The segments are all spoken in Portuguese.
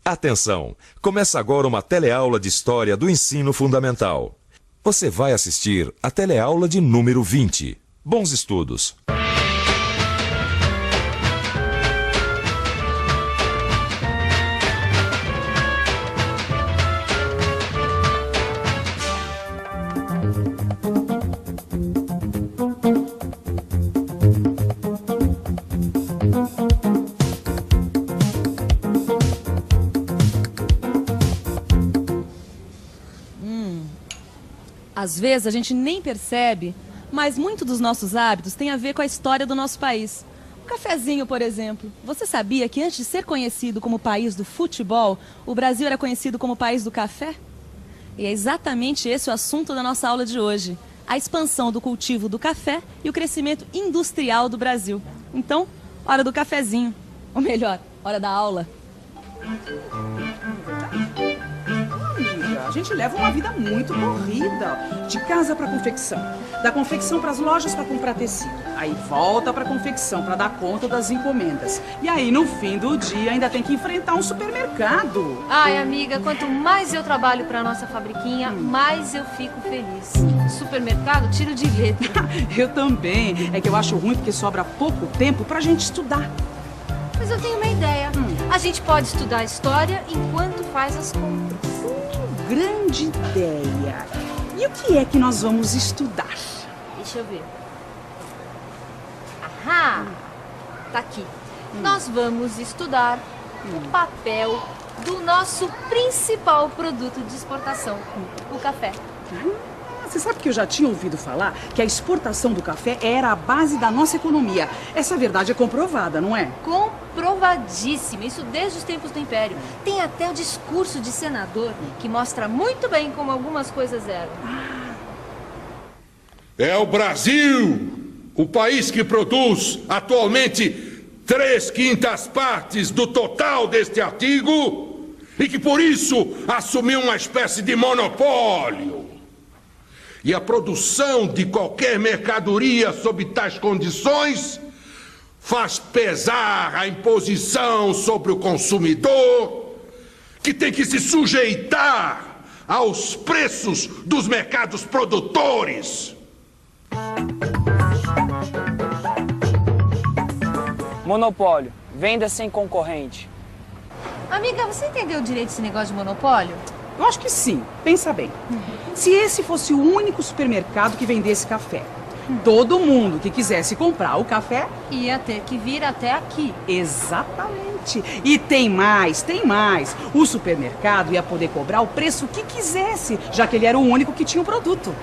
Atenção! Começa agora uma teleaula de História do Ensino Fundamental. Você vai assistir a teleaula de número 20. Bons estudos! Às vezes a gente nem percebe, mas muito dos nossos hábitos tem a ver com a história do nosso país. O cafezinho, por exemplo. Você sabia que antes de ser conhecido como país do futebol, o Brasil era conhecido como país do café? E é exatamente esse o assunto da nossa aula de hoje. A expansão do cultivo do café e o crescimento industrial do Brasil. Então, hora do cafezinho. Ou melhor, hora da aula. A gente leva uma vida muito corrida, de casa para confecção, da confecção para as lojas para comprar tecido, aí volta para confecção para dar conta das encomendas, e aí no fim do dia ainda tem que enfrentar um supermercado. Ai, amiga, quanto mais eu trabalho para nossa fabriquinha, mais eu fico feliz. Supermercado, tiro de letra. Eu também, é que eu acho ruim porque sobra pouco tempo pra gente estudar. Mas eu tenho uma ideia. A gente pode estudar história enquanto faz as compras. Grande ideia. E o que é que nós vamos estudar? Deixa eu ver. Ahá! Tá aqui. Nós vamos estudar o papel do nosso principal produto de exportação, o café. Você sabe que eu já tinha ouvido falar que a exportação do café era a base da nossa economia. Essa verdade é comprovada, não é? Comprovadíssima. Isso desde os tempos do Império. Tem até o discurso de senador que mostra muito bem como algumas coisas eram. É o Brasil, o país que produz atualmente 3/5 partes do total deste artigo e que por isso assumiu uma espécie de monopólio. E a produção de qualquer mercadoria sob tais condições faz pesar a imposição sobre o consumidor, que tem que se sujeitar aos preços dos mercados produtores. Monopólio, venda sem concorrente. Amiga, você entendeu direito esse negócio de monopólio? Eu acho que sim. Pensa bem. Se esse fosse o único supermercado que vendesse café, todo mundo que quisesse comprar o café ia ter que vir até aqui. Exatamente. E tem mais, tem mais. O supermercado ia poder cobrar o preço que quisesse, já que ele era o único que tinha o produto.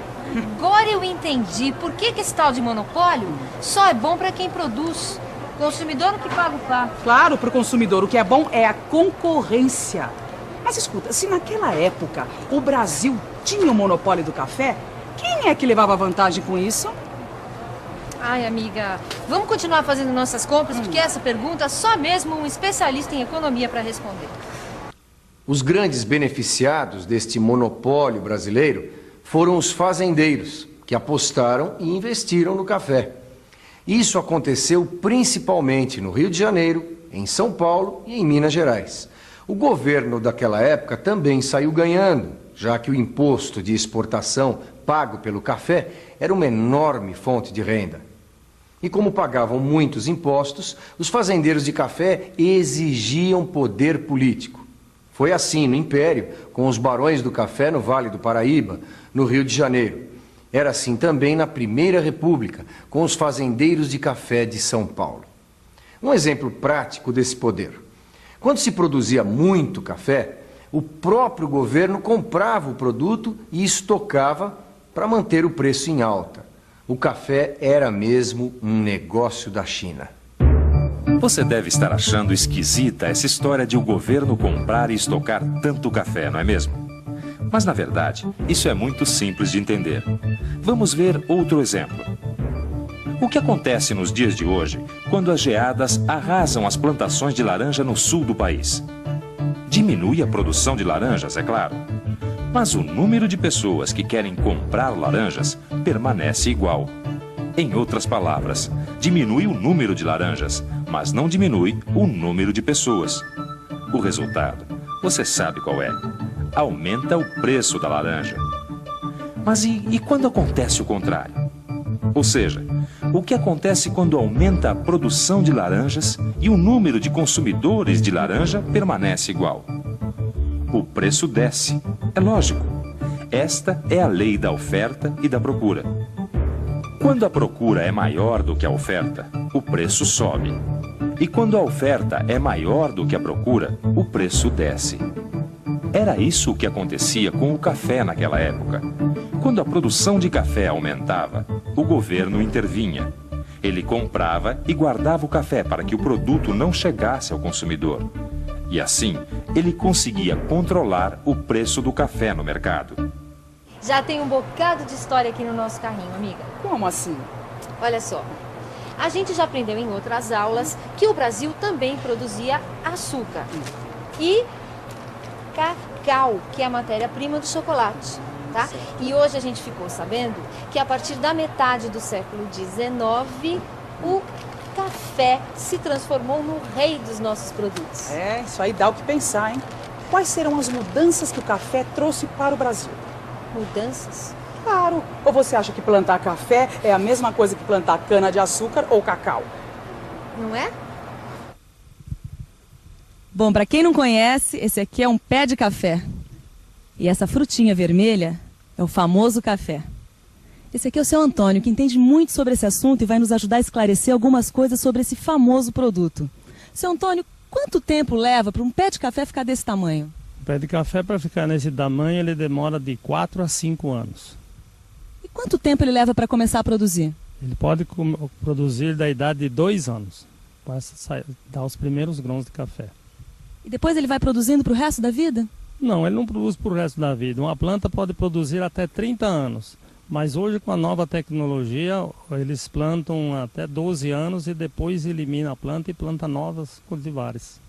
Agora eu entendi por que esse tal de monopólio só é bom para quem produz. O consumidor que paga o pato. Claro, para o consumidor o que é bom é a concorrência. Mas escuta, se naquela época o Brasil tinha o monopólio do café, quem é que levava vantagem com isso? Ai, amiga, vamos continuar fazendo nossas compras, porque essa pergunta só mesmo um especialista em economia para responder. Os grandes beneficiados deste monopólio brasileiro foram os fazendeiros, que apostaram e investiram no café. Isso aconteceu principalmente no Rio de Janeiro, em São Paulo e em Minas Gerais. O governo daquela época também saiu ganhando, já que o imposto de exportação pago pelo café era uma enorme fonte de renda. E como pagavam muitos impostos, os fazendeiros de café exigiam poder político. Foi assim no Império, com os barões do café no Vale do Paraíba, no Rio de Janeiro. Era assim também na Primeira República, com os fazendeiros de café de São Paulo. Um exemplo prático desse poder. Quando se produzia muito café, o próprio governo comprava o produto e estocava para manter o preço em alta. O café era mesmo um negócio da China. Você deve estar achando esquisita essa história de o governo comprar e estocar tanto café, não é mesmo? Mas, na verdade, isso é muito simples de entender. Vamos ver outro exemplo. O que acontece nos dias de hoje quando as geadas arrasam as plantações de laranja no sul do país? Diminui a produção de laranjas, é claro. Mas o número de pessoas que querem comprar laranjas permanece igual. Em outras palavras, diminui o número de laranjas, mas não diminui o número de pessoas. O resultado, Você sabe qual é. Aumenta o preço da laranja. Mas e quando acontece o contrário? Ou seja, o que acontece quando aumenta a produção de laranjas e o número de consumidores de laranja permanece igual? O preço desce. É lógico. Esta é a lei da oferta e da procura. Quando a procura é maior do que a oferta, o preço sobe. E quando a oferta é maior do que a procura, o preço desce. Era isso o que acontecia com o café naquela época. Quando a produção de café aumentava, o governo intervinha. Ele comprava e guardava o café para que o produto não chegasse ao consumidor. E assim, ele conseguia controlar o preço do café no mercado. Já tem um bocado de história aqui no nosso carrinho, amiga. Como assim? Olha só. A gente já aprendeu em outras aulas que o Brasil também produzia açúcar e cacau, que é a matéria-prima do chocolate, tá? E hoje a gente ficou sabendo que a partir da metade do século XIX, o café se transformou no rei dos nossos produtos. É, isso aí dá o que pensar, hein? Quais serão as mudanças que o café trouxe para o Brasil? Mudanças? Claro. Ou você acha que plantar café é a mesma coisa que plantar cana-de-açúcar ou cacau? Não é? Bom, para quem não conhece, esse aqui é um pé de café. E essa frutinha vermelha é o famoso café. Esse aqui é o seu Antônio, que entende muito sobre esse assunto e vai nos ajudar a esclarecer algumas coisas sobre esse famoso produto. Seu Antônio, quanto tempo leva para um pé de café ficar desse tamanho? O pé de café, para ficar nesse tamanho, ele demora de 4 a 5 anos. E quanto tempo ele leva para começar a produzir? Ele pode produzir da idade de 2 anos, para dar os primeiros grãos de café. E depois ele vai produzindo para o resto da vida? Não, ele não produz para o resto da vida. Uma planta pode produzir até 30 anos. Mas hoje, com a nova tecnologia, eles plantam até 12 anos e depois eliminam a planta e plantam novas cultivares.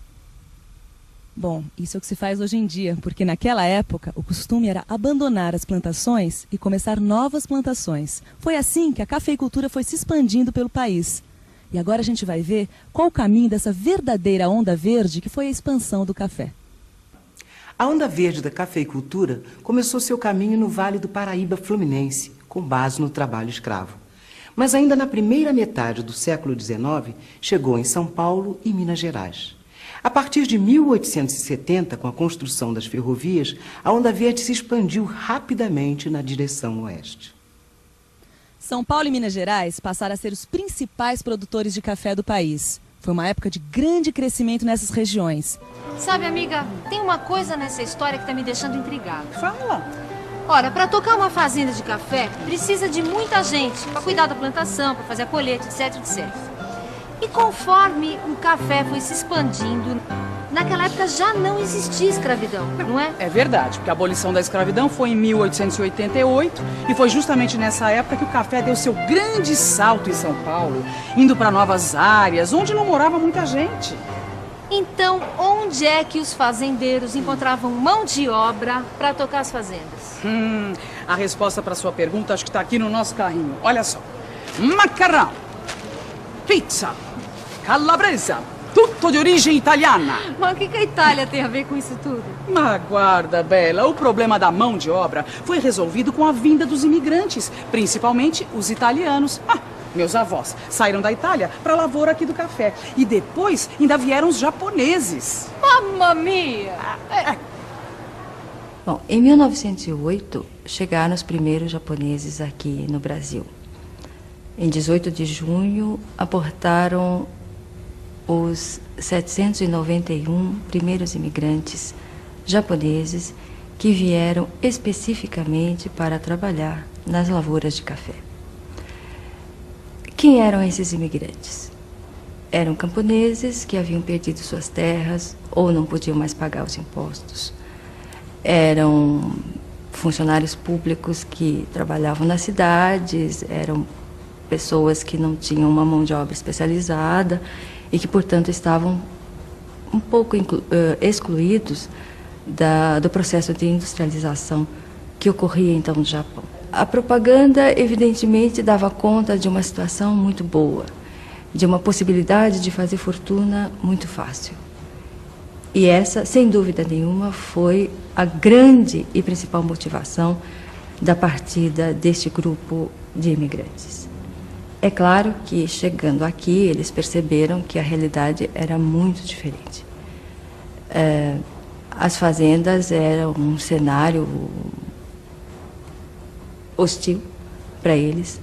Bom, isso é o que se faz hoje em dia, porque naquela época o costume era abandonar as plantações e começar novas plantações. Foi assim que a cafeicultura foi se expandindo pelo país. E agora a gente vai ver qual o caminho dessa verdadeira onda verde que foi a expansão do café. A onda verde da cafeicultura começou seu caminho no Vale do Paraíba Fluminense, com base no trabalho escravo. Mas ainda na primeira metade do século XIX, chegou em São Paulo e Minas Gerais. A partir de 1870, com a construção das ferrovias, a onda verde se expandiu rapidamente na direção oeste. São Paulo e Minas Gerais passaram a ser os principais produtores de café do país. Foi uma época de grande crescimento nessas regiões. Sabe, amiga, tem uma coisa nessa história que está me deixando intrigada. Fala! Ora, para tocar uma fazenda de café, precisa de muita gente para cuidar da plantação, para fazer a colheita, etc, etc. E conforme o café foi se expandindo, naquela época já não existia escravidão, não é? É verdade, porque a abolição da escravidão foi em 1888 e foi justamente nessa época que o café deu seu grande salto em São Paulo, indo para novas áreas, onde não morava muita gente. Então, onde é que os fazendeiros encontravam mão de obra para tocar as fazendas? A resposta para sua pergunta acho que está aqui no nosso carrinho. Olha só. Macarrão, pizza, calabresa, tudo de origem italiana. Mas o que a Itália tem a ver com isso tudo? Mas guarda, Bela, o problema da mão de obra foi resolvido com a vinda dos imigrantes, principalmente os italianos. Meus avós saíram da Itália para a lavoura aqui do café. E depois ainda vieram os japoneses. Mamma mia! Bom, em 1908 chegaram os primeiros japoneses aqui no Brasil. Em 18 de junho aportaram os 791 primeiros imigrantes japoneses que vieram especificamente para trabalhar nas lavouras de café. Quem eram esses imigrantes? Eram camponeses que haviam perdido suas terras ou não podiam mais pagar os impostos. Eram funcionários públicos que trabalhavam nas cidades, eram pessoas que não tinham uma mão de obra especializada e que, portanto, estavam um pouco excluídos do processo de industrialização que ocorria então no Japão. A propaganda, evidentemente, dava conta de uma situação muito boa, de uma possibilidade de fazer fortuna muito fácil. E essa, sem dúvida nenhuma, foi a grande e principal motivação da partida deste grupo de imigrantes. É claro que, chegando aqui, eles perceberam que a realidade era muito diferente. As fazendas eram um cenário hostil para eles,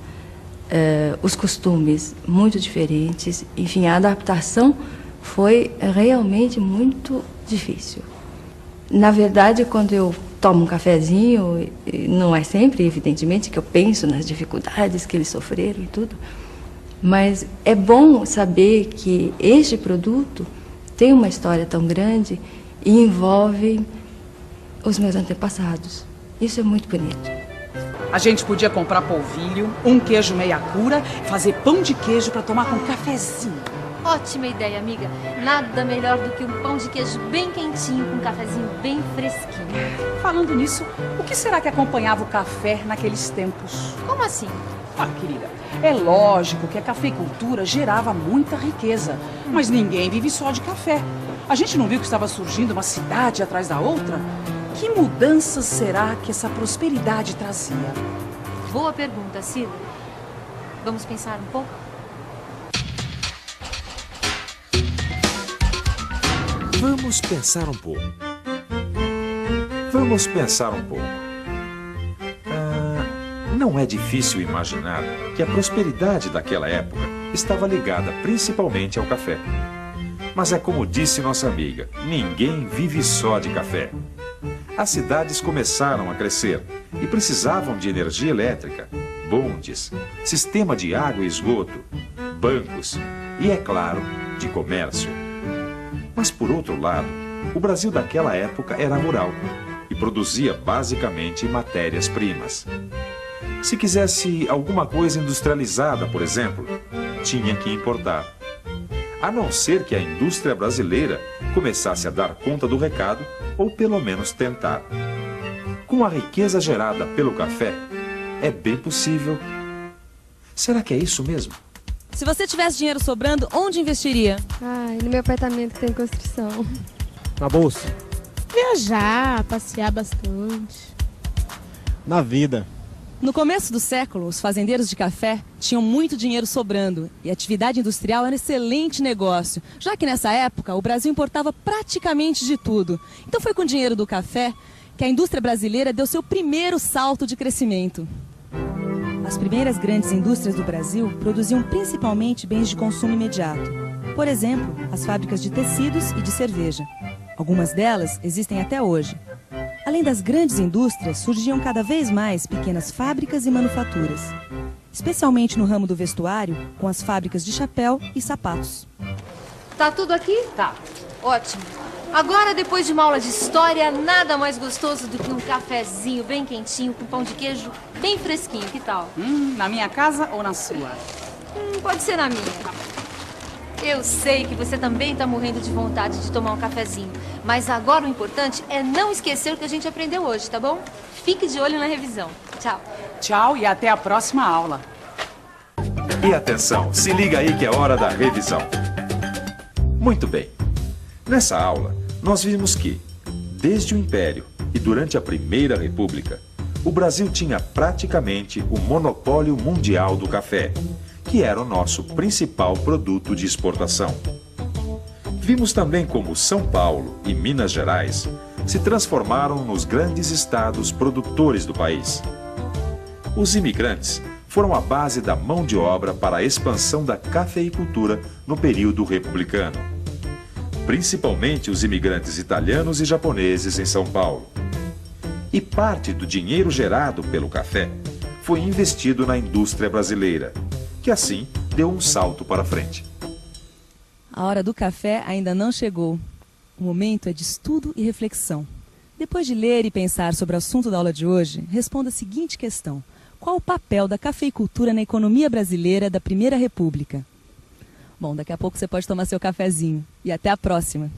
os costumes muito diferentes, enfim, a adaptação foi realmente muito difícil. Na verdade, quando eu tomo um cafezinho, não é sempre, evidentemente, que eu penso nas dificuldades que eles sofreram e tudo, mas é bom saber que este produto tem uma história tão grande e envolve os meus antepassados. Isso é muito bonito. A gente podia comprar polvilho, um queijo meia cura, fazer pão de queijo para tomar com cafezinho. Ótima ideia, amiga. Nada melhor do que um pão de queijo bem quentinho com um cafezinho bem fresquinho. Falando nisso, o que será que acompanhava o café naqueles tempos? Como assim? Ah, querida, é lógico que a cafeicultura gerava muita riqueza, mas ninguém vive só de café. A gente não viu que estava surgindo uma cidade atrás da outra? Que mudanças será que essa prosperidade trazia? Boa pergunta, Cida. Vamos pensar um pouco? Vamos pensar um pouco. Vamos pensar um pouco. Não é difícil imaginar que a prosperidade daquela época estava ligada principalmente ao café. Mas é como disse nossa amiga, ninguém vive só de café. As cidades começaram a crescer e precisavam de energia elétrica, bondes, sistema de água e esgoto, bancos e, é claro, de comércio. Mas, por outro lado, o Brasil daquela época era rural e produzia basicamente matérias-primas. Se quisesse alguma coisa industrializada, por exemplo, tinha que importar. A não ser que a indústria brasileira começasse a dar conta do recado, ou pelo menos tentar. Com a riqueza gerada pelo café, é bem possível. Será que é isso mesmo? Se você tivesse dinheiro sobrando, onde investiria? No meu apartamento que tem construção. Na bolsa. Viajar, passear bastante. Na vida. No começo do século, os fazendeiros de café tinham muito dinheiro sobrando e a atividade industrial era um excelente negócio, já que nessa época o Brasil importava praticamente de tudo. Então foi com o dinheiro do café que a indústria brasileira deu seu primeiro salto de crescimento. As primeiras grandes indústrias do Brasil produziam principalmente bens de consumo imediato. Por exemplo, as fábricas de tecidos e de cerveja. Algumas delas existem até hoje. Além das grandes indústrias, surgiam cada vez mais pequenas fábricas e manufaturas, especialmente no ramo do vestuário, com as fábricas de chapéu e sapatos. Tá tudo aqui? Tá. Ótimo. Agora, depois de uma aula de história, nada mais gostoso do que um cafezinho bem quentinho com pão de queijo bem fresquinho. Que tal? Na minha casa ou na sua? Pode ser na minha. Eu sei que você também está morrendo de vontade de tomar um cafezinho, mas agora o importante é não esquecer o que a gente aprendeu hoje, tá bom? Fique de olho na revisão. Tchau. Tchau e até a próxima aula. E atenção, se liga aí que é hora da revisão. Muito bem. Nessa aula, nós vimos que, desde o Império e durante a Primeira República, o Brasil tinha praticamente o monopólio mundial do café, que era o nosso principal produto de exportação. Vimos também como São Paulo e Minas Gerais se transformaram nos grandes estados produtores do país. Os imigrantes foram a base da mão de obra para a expansão da cafeicultura no período republicano, principalmente os imigrantes italianos e japoneses em São Paulo. E parte do dinheiro gerado pelo café foi investido na indústria brasileira, que assim deu um salto para frente. A hora do café ainda não chegou. O momento é de estudo e reflexão. Depois de ler e pensar sobre o assunto da aula de hoje, responda a seguinte questão: qual o papel da cafeicultura na economia brasileira da Primeira República? Bom, daqui a pouco você pode tomar seu cafezinho. E até a próxima!